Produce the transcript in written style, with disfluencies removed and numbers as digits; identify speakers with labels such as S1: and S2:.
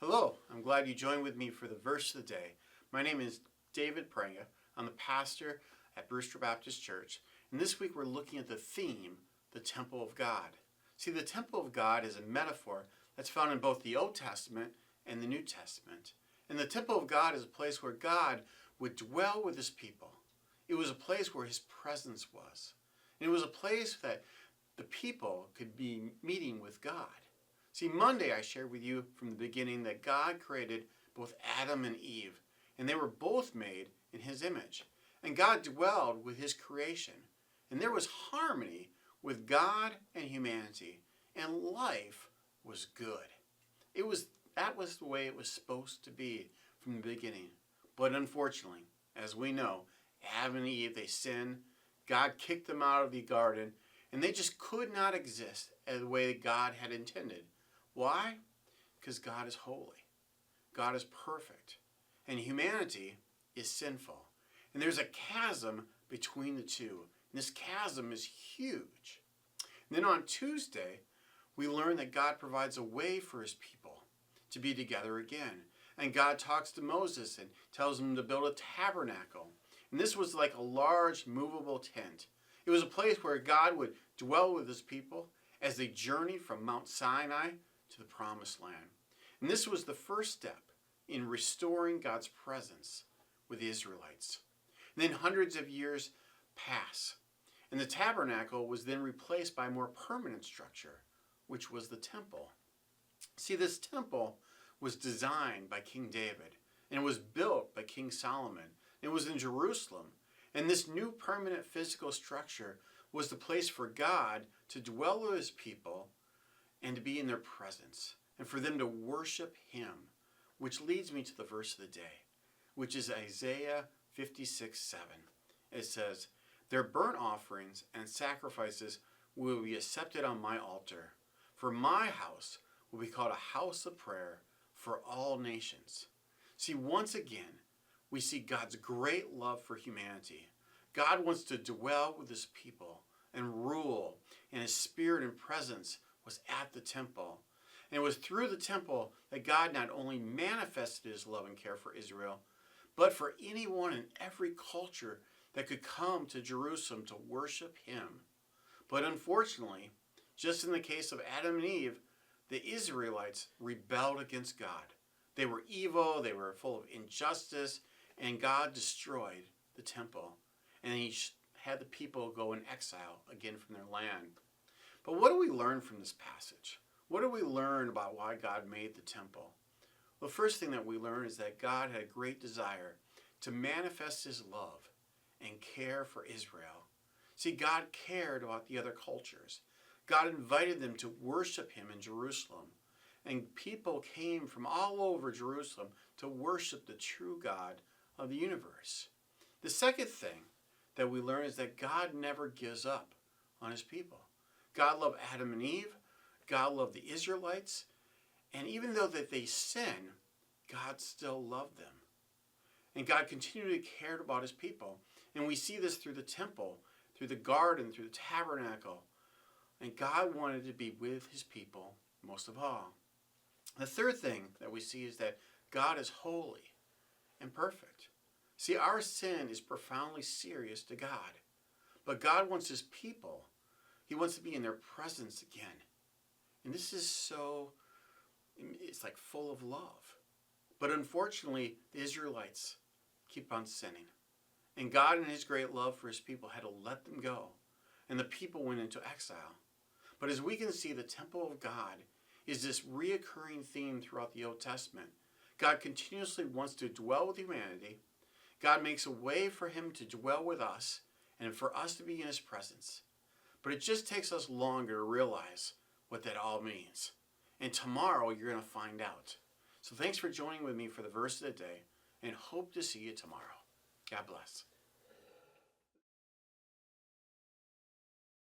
S1: Hello, I'm glad you joined with me for the verse of the day. My name is David Prenga. I'm the pastor at Brewster Baptist Church, and this week we're looking at the theme, the Temple of God. See, the Temple of God is a metaphor that's found in both the Old Testament and the New Testament. And the Temple of God is a place where God would dwell with his people. It was a place where his presence was. And it was a place that the people could be meeting with God. See, Monday I shared with you from the beginning that God created both Adam and Eve, and they were both made in his image. And God dwelled with his creation, and there was harmony with God and humanity, and life was good. That was the way it was supposed to be from the beginning. But unfortunately, as we know, Adam and Eve, they sinned, God kicked them out of the garden, and they just could not exist the way that God had intended. Why? Because God is holy. God is perfect. And humanity is sinful. And there's a chasm between the two. And this chasm is huge. And then on Tuesday, we learn that God provides a way for his people to be together again. And God talks to Moses and tells him to build a tabernacle. And this was like a large movable tent. It was a place where God would dwell with his people as they journeyed from Mount Sinai to the Promised Land. And this was the first step in restoring God's presence with the Israelites. And then hundreds of years pass, and the tabernacle was then replaced by a more permanent structure, which was the temple. See, this temple was designed by King David, and it was built by King Solomon. It was in Jerusalem, and this new permanent physical structure was the place for God to dwell with his people and to be in their presence, and for them to worship him, which leads me to the verse of the day, which is Isaiah 56:7. It says, "Their burnt offerings and sacrifices will be accepted on my altar, for my house will be called a house of prayer for all nations." See, once again, we see God's great love for humanity. God wants to dwell with his people and rule, and his spirit and presence was at the temple. And it was through the temple that God not only manifested his love and care for Israel, but for anyone in every culture that could come to Jerusalem to worship him. But unfortunately, just in the case of Adam and Eve, the Israelites rebelled against God. They were evil, they were full of injustice, and God destroyed the temple. And he had the people go in exile again from their land. But what do we learn from this passage? What do we learn about why God made the temple? Well, the first thing that we learn is that God had a great desire to manifest his love and care for Israel. See, God cared about the other cultures. God invited them to worship him in Jerusalem. And people came from all over Jerusalem to worship the true God of the universe. The second thing that we learn is that God never gives up on his people. God loved Adam and Eve. God loved the Israelites. And even though that they sinned, God still loved them. And God continually cared about his people. And we see this through the temple, through the garden, through the tabernacle. And God wanted to be with his people most of all. The third thing that we see is that God is holy and perfect. See, our sin is profoundly serious to God. But God wants his people. He wants to be in their presence again. And this is it's like full of love. But unfortunately, the Israelites keep on sinning. And God in his great love for his people had to let them go. And the people went into exile. But as we can see, the temple of God is this reoccurring theme throughout the Old Testament. God continuously wants to dwell with humanity. God makes a way for him to dwell with us and for us to be in his presence. But it just takes us longer to realize what that all means. And tomorrow you're going to find out. So thanks for joining with me for the verse of the day, and hope to see you tomorrow. God bless.